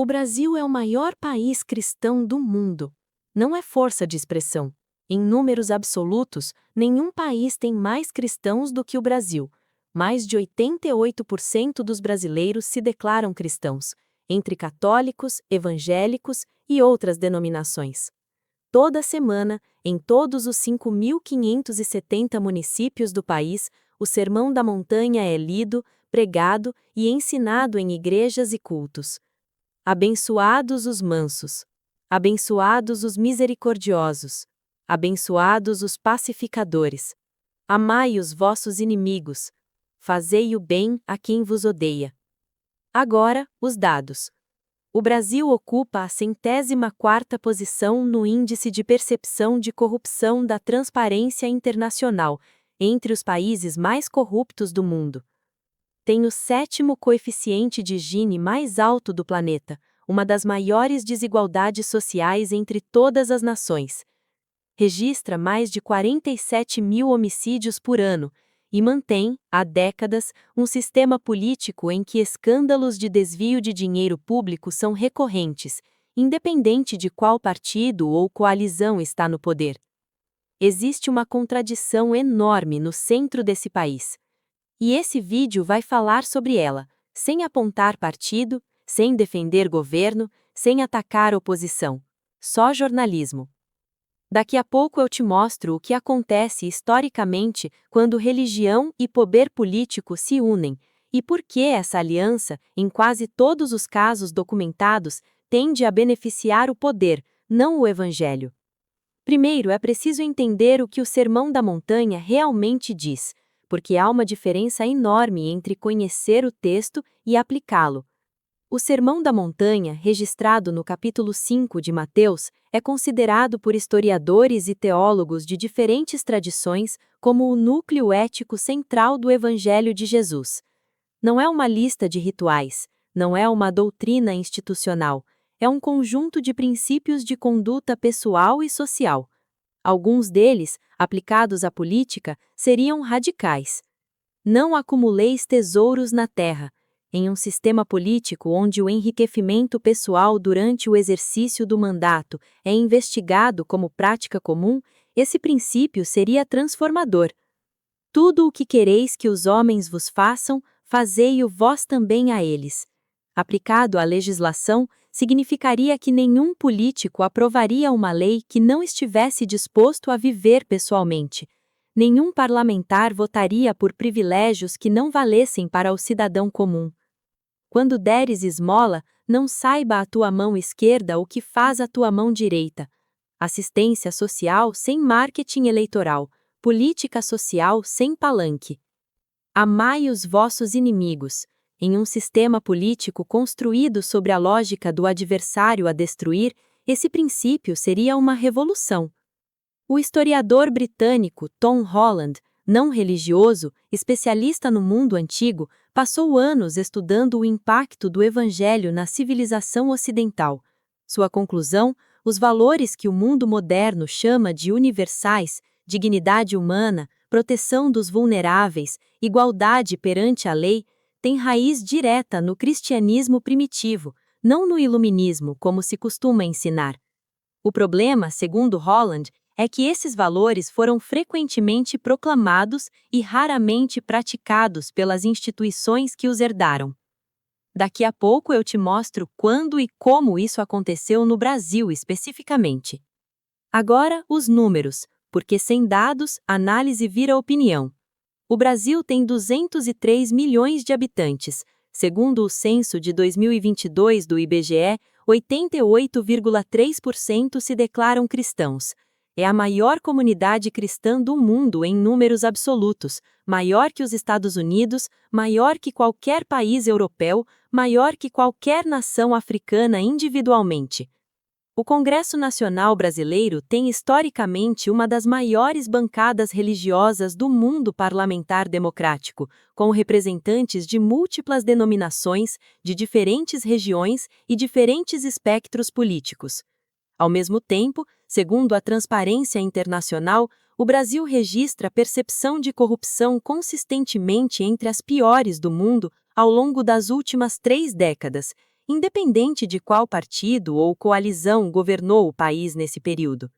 O Brasil é o maior país cristão do mundo. Não é força de expressão. Em números absolutos, nenhum país tem mais cristãos do que o Brasil. Mais de 88% dos brasileiros se declaram cristãos, entre católicos, evangélicos e outras denominações. Toda semana, em todos os 5.570 municípios do país, o Sermão da Montanha é lido, pregado e ensinado em igrejas e cultos. Abençoados os mansos. Abençoados os misericordiosos. Abençoados os pacificadores. Amai os vossos inimigos. Fazei o bem a quem vos odeia. Agora, os dados. O Brasil ocupa a 104ª posição no Índice de Percepção de Corrupção da Transparência Internacional, entre os países mais corruptos do mundo. Tem o 7º coeficiente de Gini mais alto do planeta, uma das maiores desigualdades sociais entre todas as nações. Registra mais de 47 mil homicídios por ano e mantém, há décadas, um sistema político em que escândalos de desvio de dinheiro público são recorrentes, independente de qual partido ou coalizão está no poder. Existe uma contradição enorme no centro desse país. E esse vídeo vai falar sobre ela, sem apontar partido, sem defender governo, sem atacar oposição. Só jornalismo. Daqui a pouco eu te mostro o que acontece historicamente quando religião e poder político se unem, e por que essa aliança, em quase todos os casos documentados, tende a beneficiar o poder, não o evangelho. Primeiro é preciso entender o que o Sermão da Montanha realmente diz, porque há uma diferença enorme entre conhecer o texto e aplicá-lo. O Sermão da Montanha, registrado no capítulo 5 de Mateus, é considerado por historiadores e teólogos de diferentes tradições como o núcleo ético central do Evangelho de Jesus. Não é uma lista de rituais, não é uma doutrina institucional, é um conjunto de princípios de conduta pessoal e social. Alguns deles, aplicados à política, seriam radicais. Não acumuleis tesouros na terra. Em um sistema político onde o enriquecimento pessoal durante o exercício do mandato é investigado como prática comum, esse princípio seria transformador. Tudo o que quereis que os homens vos façam, fazei-o vós também a eles. Aplicado à legislação, significaria que nenhum político aprovaria uma lei que não estivesse disposto a viver pessoalmente. Nenhum parlamentar votaria por privilégios que não valessem para o cidadão comum. Quando deres esmola, não saiba a tua mão esquerda o que faz a tua mão direita. Assistência social sem marketing eleitoral, política social sem palanque. Amai os vossos inimigos. Em um sistema político construído sobre a lógica do adversário a destruir, esse princípio seria uma revolução. O historiador britânico Tom Holland, não religioso, especialista no mundo antigo, passou anos estudando o impacto do Evangelho na civilização ocidental. Sua conclusão: os valores que o mundo moderno chama de universais, dignidade humana, proteção dos vulneráveis, igualdade perante a lei, têm raiz direta no cristianismo primitivo, não no iluminismo, como se costuma ensinar. O problema, segundo Holland, é que esses valores foram frequentemente proclamados e raramente praticados pelas instituições que os herdaram. Daqui a pouco eu te mostro quando e como isso aconteceu no Brasil especificamente. Agora, os números, porque sem dados, análise vira opinião. O Brasil tem 203 milhões de habitantes. Segundo o censo de 2022 do IBGE, 88,3% se declaram cristãos. É a maior comunidade cristã do mundo em números absolutos, maior que os Estados Unidos, maior que qualquer país europeu, maior que qualquer nação africana individualmente. O Congresso Nacional Brasileiro tem historicamente uma das maiores bancadas religiosas do mundo parlamentar democrático, com representantes de múltiplas denominações, de diferentes regiões e diferentes espectros políticos. Ao mesmo tempo, segundo a Transparência Internacional, o Brasil registra percepção de corrupção consistentemente entre as piores do mundo ao longo das últimas 3 décadas, independente de qual partido ou coalizão governou o país nesse período.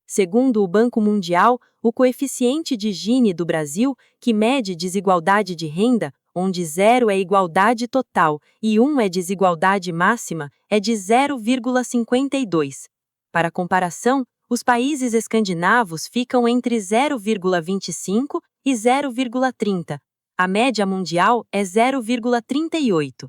Segundo o Banco Mundial, o coeficiente de Gini do Brasil, que mede desigualdade de renda, onde 0 é igualdade total e 1 é desigualdade máxima, é de 0,52. Para comparação, os países escandinavos ficam entre 0,25 e 0,30. A média mundial é 0,38.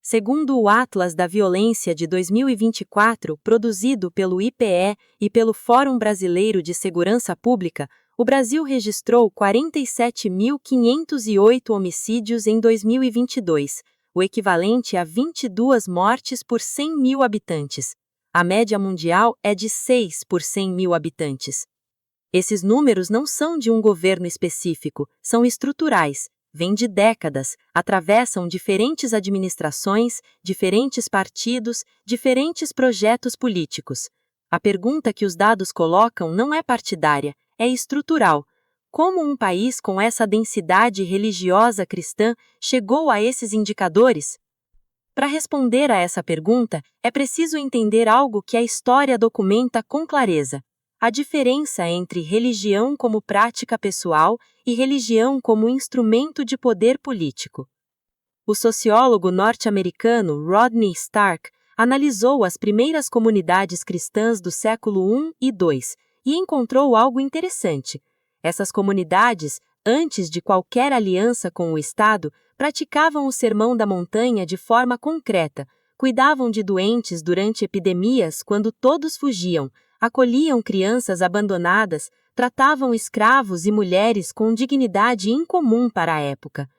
Segundo o Atlas da Violência de 2024, produzido pelo IPE e pelo Fórum Brasileiro de Segurança Pública, o Brasil registrou 47.508 homicídios em 2022, o equivalente a 22 mortes por 100 mil habitantes. A média mundial é de 6 por 100 mil habitantes. Esses números não são de um governo específico, são estruturais. Vêm de décadas, atravessam diferentes administrações, diferentes partidos, diferentes projetos políticos. A pergunta que os dados colocam não é partidária, é estrutural. Como um país com essa densidade religiosa cristã chegou a esses indicadores? Para responder a essa pergunta, é preciso entender algo que a história documenta com clareza: a diferença entre religião como prática pessoal e religião como instrumento de poder político. O sociólogo norte-americano Rodney Stark analisou as primeiras comunidades cristãs do século I e II e encontrou algo interessante. Essas comunidades, antes de qualquer aliança com o Estado, praticavam o Sermão da Montanha de forma concreta, cuidavam de doentes durante epidemias quando todos fugiam, acolhiam crianças abandonadas, tratavam escravos e mulheres com dignidade incomum para a época.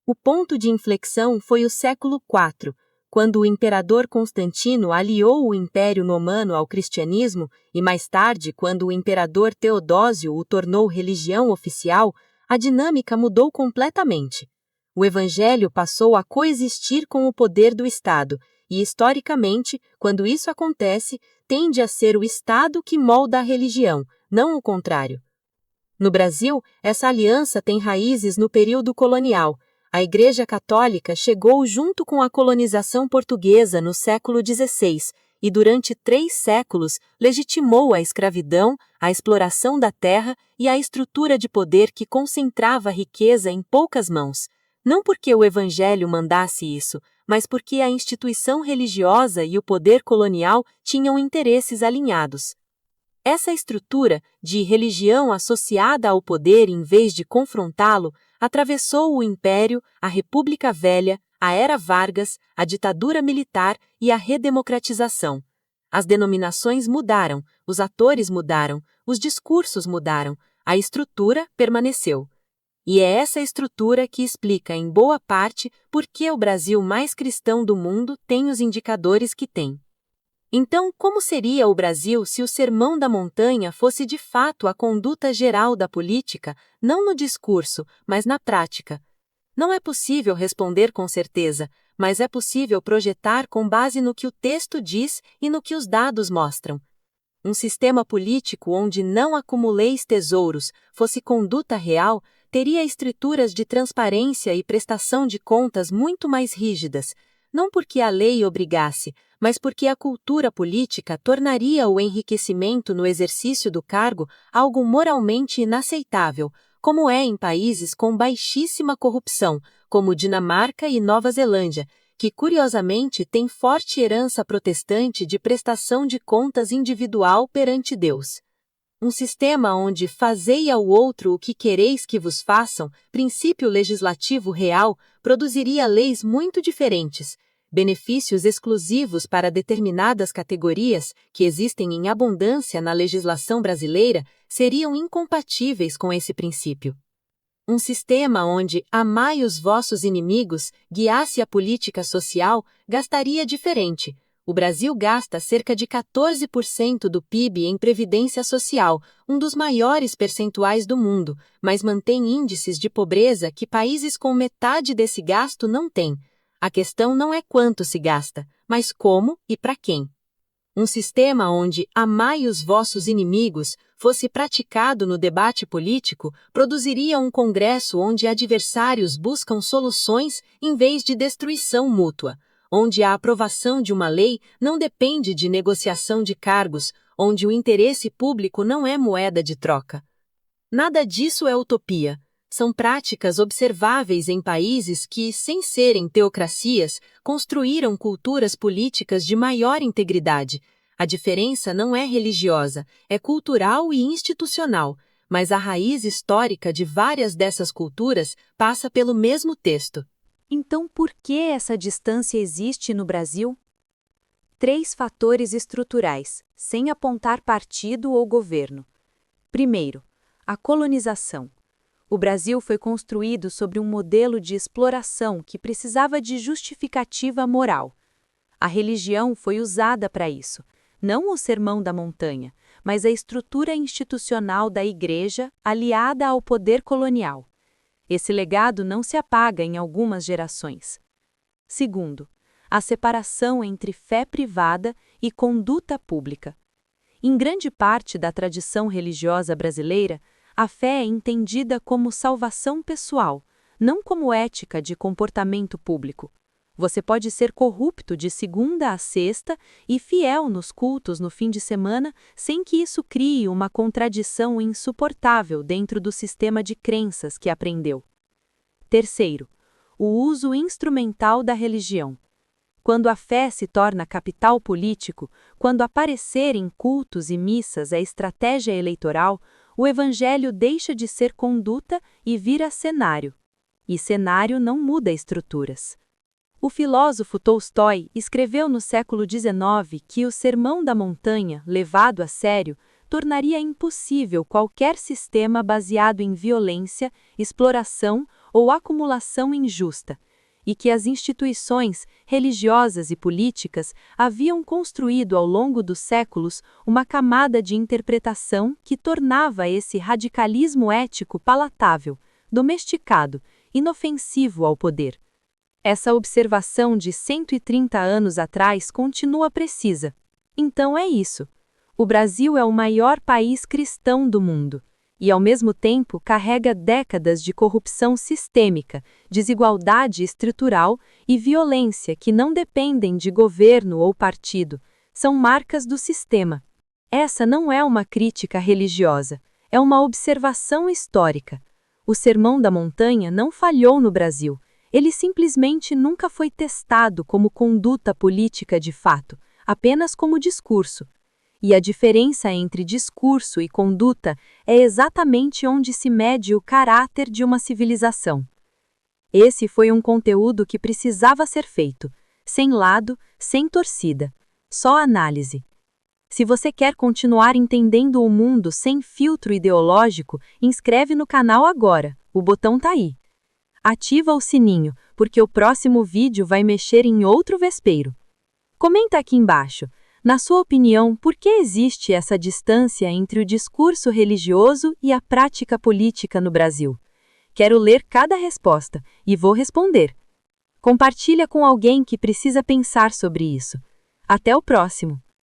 O ponto de inflexão foi o século IV, quando o imperador Constantino aliou o Império Romano ao cristianismo e mais tarde, quando o imperador Teodósio o tornou religião oficial, a dinâmica mudou completamente. O evangelho passou a coexistir com o poder do Estado e, historicamente, quando isso acontece, tende a ser o Estado que molda a religião, não o contrário. No Brasil, essa aliança tem raízes no período colonial. A Igreja Católica chegou junto com a colonização portuguesa no século XVI e, durante 3 séculos, legitimou a escravidão, a exploração da terra e a estrutura de poder que concentrava a riqueza em poucas mãos. Não porque o Evangelho mandasse isso, mas porque a instituição religiosa e o poder colonial tinham interesses alinhados. Essa estrutura, de religião associada ao poder em vez de confrontá-lo, atravessou o Império, a República Velha, a Era Vargas, a ditadura militar e a redemocratização. As denominações mudaram, os atores mudaram, os discursos mudaram, a estrutura permaneceu. E é essa estrutura que explica, em boa parte, por que o Brasil mais cristão do mundo tem os indicadores que tem. Então, como seria o Brasil se o Sermão da Montanha fosse de fato a conduta geral da política, não no discurso, mas na prática? Não é possível responder com certeza, mas é possível projetar com base no que o texto diz e no que os dados mostram. Um sistema político onde não acumuleis tesouros fosse conduta real, teria estruturas de transparência e prestação de contas muito mais rígidas, não porque a lei obrigasse, mas porque a cultura política tornaria o enriquecimento no exercício do cargo algo moralmente inaceitável, como é em países com baixíssima corrupção, como Dinamarca e Nova Zelândia, que curiosamente têm forte herança protestante de prestação de contas individual perante Deus. Um sistema onde fazei ao outro o que quereis que vos façam, princípio legislativo real, produziria leis muito diferentes. Benefícios exclusivos para determinadas categorias, que existem em abundância na legislação brasileira, seriam incompatíveis com esse princípio. Um sistema onde amai os vossos inimigos guiasse a política social gastaria diferente. O Brasil gasta cerca de 14% do PIB em previdência social, um dos maiores percentuais do mundo, mas mantém índices de pobreza que países com metade desse gasto não têm. A questão não é quanto se gasta, mas como e para quem. Um sistema onde amai os vossos inimigos fosse praticado no debate político produziria um congresso onde adversários buscam soluções em vez de destruição mútua, onde a aprovação de uma lei não depende de negociação de cargos, onde o interesse público não é moeda de troca. Nada disso é utopia. São práticas observáveis em países que, sem serem teocracias, construíram culturas políticas de maior integridade. A diferença não é religiosa, é cultural e institucional, mas a raiz histórica de várias dessas culturas passa pelo mesmo texto. Então, por que essa distância existe no Brasil? 3 fatores estruturais, sem apontar partido ou governo. Primeiro, a colonização. O Brasil foi construído sobre um modelo de exploração que precisava de justificativa moral. A religião foi usada para isso, não o Sermão da Montanha, mas a estrutura institucional da Igreja aliada ao poder colonial. Esse legado não se apaga em algumas gerações. Segundo, a separação entre fé privada e conduta pública. Em grande parte da tradição religiosa brasileira, a fé é entendida como salvação pessoal, não como ética de comportamento público. Você pode ser corrupto de segunda a sexta e fiel nos cultos no fim de semana, sem que isso crie uma contradição insuportável dentro do sistema de crenças que aprendeu. Terceiro, o uso instrumental da religião. Quando a fé se torna capital político, quando aparecer em cultos e missas é estratégia eleitoral, o evangelho deixa de ser conduta e vira cenário. E cenário não muda estruturas. O filósofo Tolstói escreveu no século XIX que o Sermão da Montanha, levado a sério, tornaria impossível qualquer sistema baseado em violência, exploração ou acumulação injusta, e que as instituições religiosas e políticas haviam construído ao longo dos séculos uma camada de interpretação que tornava esse radicalismo ético palatável, domesticado, inofensivo ao poder. Essa observação de 130 anos atrás continua precisa. Então é isso. O Brasil é o maior país cristão do mundo. E, ao mesmo tempo, carrega décadas de corrupção sistêmica, desigualdade estrutural e violência que não dependem de governo ou partido, são marcas do sistema. Essa não é uma crítica religiosa, é uma observação histórica. O Sermão da Montanha não falhou no Brasil, ele simplesmente nunca foi testado como conduta política de fato, apenas como discurso. E a diferença entre discurso e conduta é exatamente onde se mede o caráter de uma civilização. Esse foi um conteúdo que precisava ser feito, sem lado, sem torcida, só análise. Se você quer continuar entendendo o mundo sem filtro ideológico, inscreve no canal agora, o botão tá aí. Ativa o sininho, porque o próximo vídeo vai mexer em outro vespeiro. Comenta aqui embaixo. Na sua opinião, por que existe essa distância entre o discurso religioso e a prática política no Brasil? Quero ler cada resposta e vou responder. Compartilha com alguém que precisa pensar sobre isso. Até o próximo!